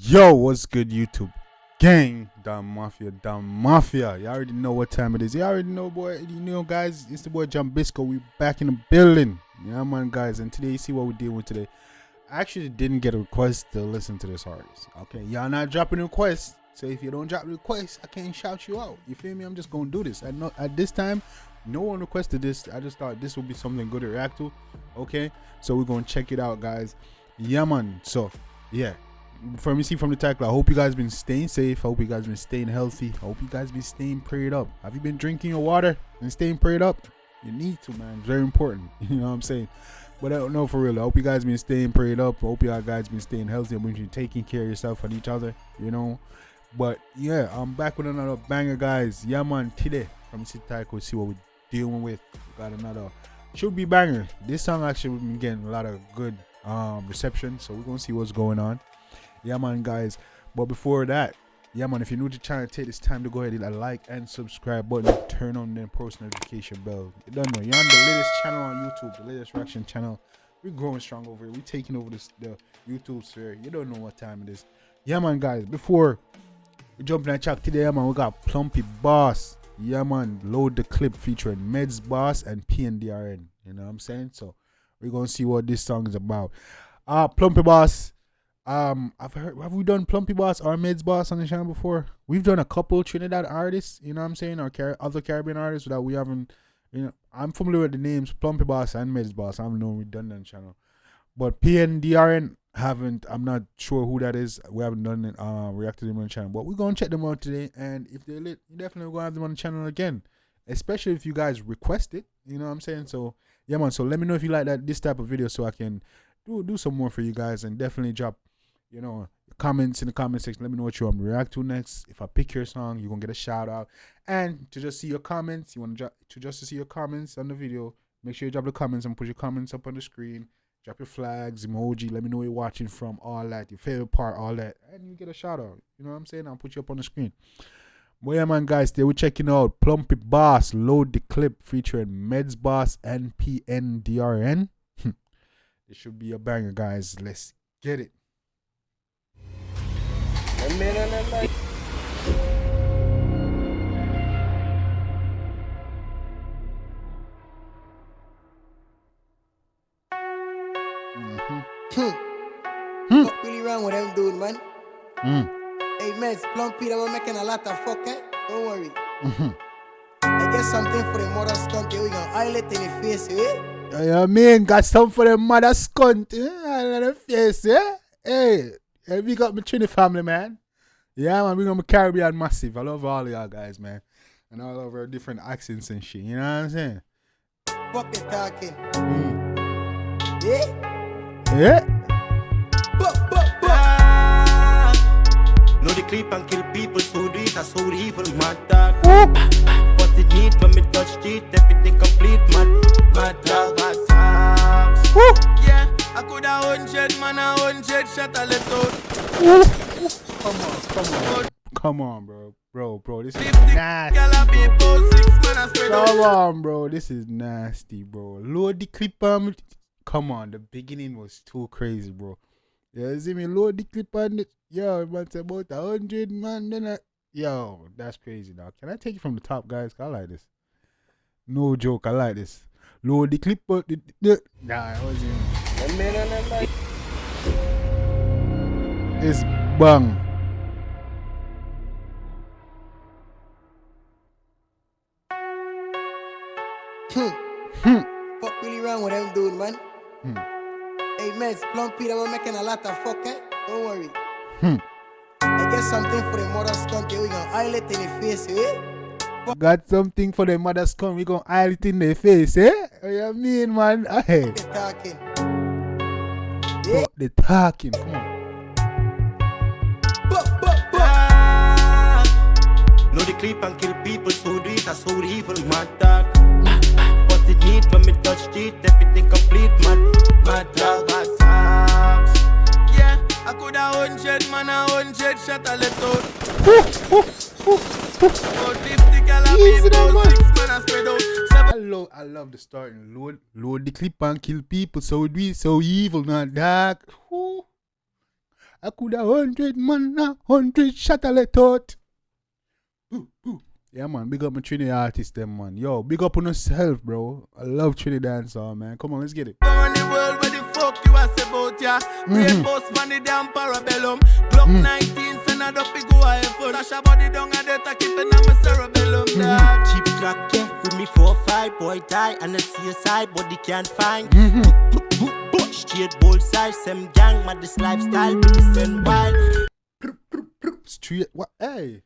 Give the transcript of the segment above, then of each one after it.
Yo, what's good, YouTube gang? Damn Mafia. You already know what time it is. You already know, boy. You know, guys, it's the boy Jambisco. We back in the building. Yeah, man, guys. And today, you see what we're dealing with today. I actually didn't get a request to listen to this artist. Okay, y'all not dropping requests. So if you don't drop requests, I can't shout you out. You feel me? I'm just gonna do this. I know at this time, no one requested this. I just thought this would be something good to react to. Okay, so we're gonna check it out, guys. Yeah, man. So yeah. From you see from the title, I hope you guys been staying safe. I hope you guys been staying healthy. I hope you guys been staying prayed up. Have you been drinking your water and staying prayed up? You need to, man. It's very important. You know what I'm saying? But I don't know, for real. I hope you guys been staying prayed up. I hope you guys been staying healthy. I hope you're taking care of yourself and each other. You know. But yeah, I'm back with another banger, guys. Yeah, man. Today, from the title, see what we're dealing with. We got another should be banger. This song actually we've been getting a lot of good reception. So we're gonna see what's going on. Yeah, man, guys. But before that, yeah, man, if you're new to the channel, take this time to go ahead and hit that like and subscribe button. Turn on the post notification bell. You don't know, you're on the latest channel on YouTube, the latest reaction channel. We're growing strong over here. We're taking over the YouTube sphere. You don't know what time it is. Yeah, man, guys. Before we jump in that track today, yeah, man, we got Plumpy Boss. Yeah, man, load the clip featuring Medz Boss and Pndrn. You know what I'm saying? So we're gonna see what this song is about. Plumpy Boss. I've heard, have we done Plumpy Boss or Medz Boss on the channel before? We've done a couple Trinidad artists, you know what I'm saying, or other Caribbean artists that we haven't, you know, I'm familiar with the names Plumpy Boss and Medz Boss. I don't know we've done that on the channel. But Pndrn haven't, I'm not sure who that is. We haven't done it, reacted to them on the channel. But we're going to check them out today. And if they're lit, you definitely going to have them on the channel again. Especially if you guys request it, you know what I'm saying? So, yeah, man. So let me know if you like this type of video so I can do some more for you guys. And definitely drop, you know, comments in the comment section. Let me know what you want to react to next. If I pick your song, you're gonna get a shout out. And to just see your comments, you want to just see your comments on the video, make sure you drop the comments and put your comments up on the screen. Drop your flags, emoji, let me know where you're watching from, all that, your favorite part, all that, and you get a shout out. You know what I'm saying? I'll put you up on the screen. But yeah, man, guys, today we're checking out Plumpy Boss, load the clip featuring Medz Boss and Pndrn. It should be a banger, guys. Let's get it. What really wrong with them dude, man? Hey, Medz, Plumpy, they were making a lot of fuck, eh? Don't worry. I get something for the mother skunk, we gonna highlight in the face, eh? Yeah, man, got something for the mother skunk, eh? In the face, eh? Hey. Hey, we got my Trini family, man. Yeah, man, we got my Caribbean massive. I love all of y'all guys, man. And all of our different accents and shit. You know what I'm saying? Fuck the talking. Yeah? Yeah? Know the clip and kill people, so do it, I so evil, mad dog. What it need when me touch it, everything complete, mad dog, mad dogs. Yeah, I could have 100 man, 100 shot I let out. Come on, bro, this is nasty. Come on, bro, this is nasty, bro. Load the clip, come on, the beginning was too crazy, bro. Yeah, you see me load the clip on it. Yo, it's about 100 man, then yo, that's crazy now. Can I take it from the top, guys? I like this. No joke, I like this. Load the clip, but nah, it wasn't. It's bang. Fuck really wrong with them dude, man? Hey, Medz, Plumpy, they were making a lot of fuck, eh? Don't worry. I get something for the mother skunk, we gonna highlight in the face, eh? Got something for the mother skunk, we gonna highlight in the face, eh? What you mean, man? Hey. The talking. Yeah. The talking, come on. Know the clip and kill people, so do it, I so evil, mad dog. What it need when me touch it, everything complete, mad dog, mad dogs. Yeah, I could have 100 man, 100 shot I let out. About 50 gal Easy that, man. 6 man and spread out. I love the starting. Load the clip and kill people. So it be so evil, not dark. Ooh. I could have 100 man, 100 shot a let out. Yeah, man, big up my Trinidad artist, them, man. Yo, big up on yourself, bro. I love Trinidad dancehall, man. Come on, let's get it. Go on the world where the fuck you ask about, yeah. Brain boss man, the damn parabellum. Block 19, send a dopey go iPhone. Dash a body down and data keeping on my cerebellum, dog. Cheap clock, yeah, with me 4-5, boy die, and I see a side, body can't find. Straight bold size, same gang, but this lifestyle, be the same wild. Street, what? Hey.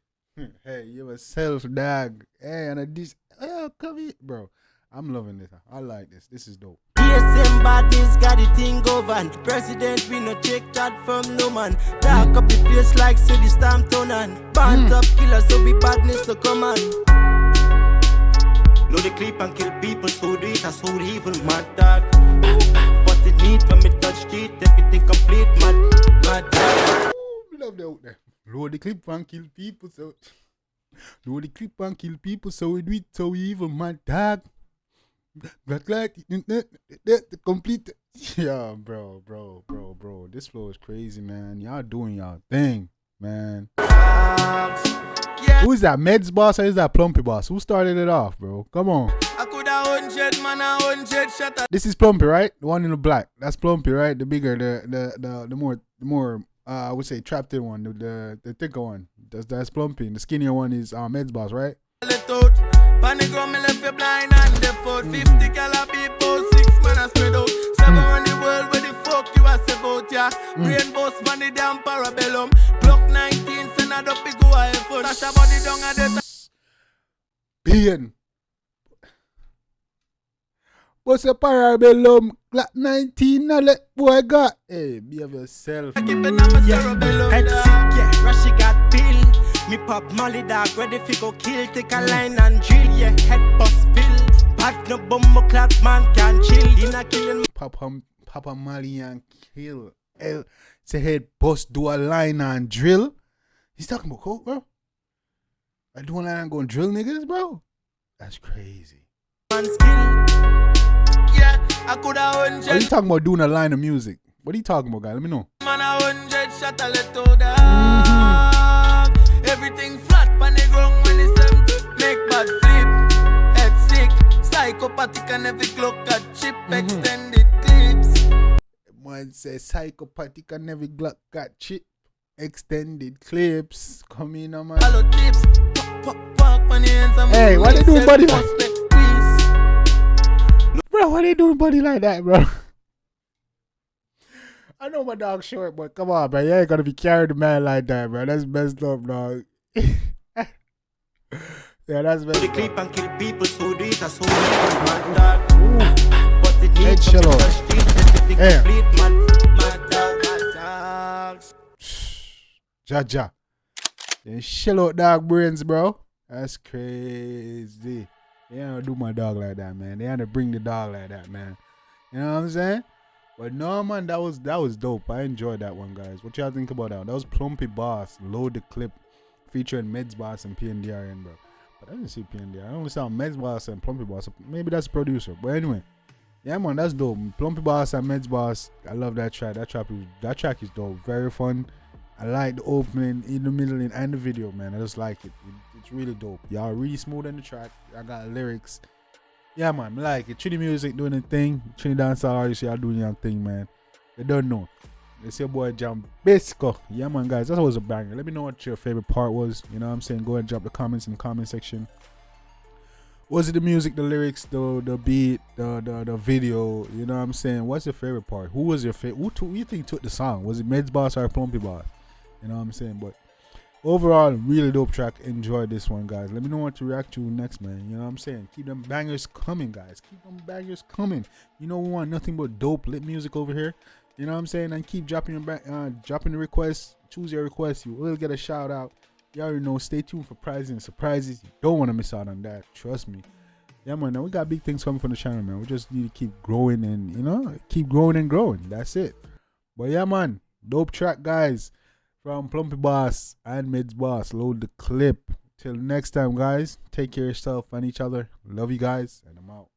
Hey, you yourself, dog. Hey, and this, oh, come here, bro. I'm loving this. I like this. This is dope. DSM badness got the thing governed. President, we no take that from no man. Dark up the place like city stamp town and band up killer, so be badness so come on. Load the clip and kill people, so do it, so evil, mad dog. What it need when me touch it, everything complete, mad dog. Ooh, love that out there. Load the clip and kill people, so load the clip and kill people, so we do it so evil, my dog. But like the complete, yeah, bro. This flow is crazy, man. Y'all doing y'all thing, man. Yeah. Who is that? Medz boss or is that Plumpy boss? Who started it off, bro? Come on. I could have 100 man, 100 shot. This is Plumpy, right? The one in the black. That's Plumpy, right? The bigger, the more. I would say trapped in one, the thicker one. That's Plumpy. And the skinnier one is Medz boss, right? Panic me left you blind and the 50 cala people, 6 man and spread out. 7 on the world where the fuck you ask about, yeah. Brain boss man the damn parabellum. Block 19, send a dopey go iPhone. Dash a body down and the Bien. What's a parabellum? Glock 19, now let boy got. Hey, be of yourself. keep it on my cerebellum. Head sick, yeah, Rushy got pill. Me pop molly dog, ready fi go kill. Take a line and drill, yeah, head bust pill. Bad no bumbo clad man can chill. Dinner killing Papa Molly and kill. Say head bust, do a line and drill. He's talking about coke, bro. I do a line and go and drill niggas, bro. That's crazy. man skill. Yeah, I could have Are you 100 talking about doing a line of music? What are you talking about, guy? Let me know. man, 100 shot a little dog. Everything flat, pan the ground when it's empty. Make bad flip, head sick, psychopathic and every clock got chip, extended clips. Man say psychopathic and every Glock got chip. Extended clips. Come in, man. Hello tips, pop, on the hands and Hey, what they doing, buddy? Prospect, Bro, what they doing, buddy, like that, bro? I know my dog short, but come on, bro. You ain't gonna be carrying the man like that, bro. That's messed up, dog. Yeah, that's messed the up. clip and kill people, so do it, so mad dog. But it Hey, needs chill some out. touch deep, everything Hey. complete, mad dogs. Jaja. They shell out dog brains, bro. That's crazy. They ain't do my dog like that, man. They ain't to bring the dog like that, man. You know what I'm saying? But no, man, that was dope. I enjoyed that one, guys. What y'all think about that? That was Plumpy Boss, Load the Clip, featuring Medz Boss and Pndrn, bro. But I didn't see Pndrn. I only saw Medz Boss and Plumpy Boss. Maybe that's the producer. But anyway, yeah, man, that's dope. Plumpy Boss and Medz Boss. I love that track. That track is dope. Very fun. I like the opening, in the middle, and the video, man. I just like it. It's really dope. Y'all really smooth on the track. I got lyrics. Yeah, man, I like it. Trini music doing the thing. Trini dancehall artists, y'all doing your thing, man. They don't know. It's your boy Jambisco. Yeah, man, guys, that was a banger. Let me know what your favorite part was. You know what I'm saying? Go ahead and drop the comments in the comment section. Was it the music, the lyrics, the beat, the video? You know what I'm saying? What's your favorite part? Who was your favorite? Who you think took the song? Was it Medz Boss or Plumpy Boss? You know what I'm saying? But overall, really dope track. Enjoyed this one, guys. Let me know what to react to next, man. You know what I'm saying? Keep them bangers coming, guys. Keep them bangers coming. You know we want nothing but dope lit music over here. You know what I'm saying? And keep dropping dropping the requests. Choose your request. You will get a shout out. You already know. Stay tuned for prizes and surprises. You don't want to miss out on that. Trust me. Yeah, man. Now we got big things coming from the channel, man. We just need to keep growing and, you know, keep growing and growing. That's it. But yeah, man. Dope track, guys. From Plumpy Boss and Medz Boss. Load the Clip. Till next time, guys. Take care of yourself and each other. Love you guys, and I'm out.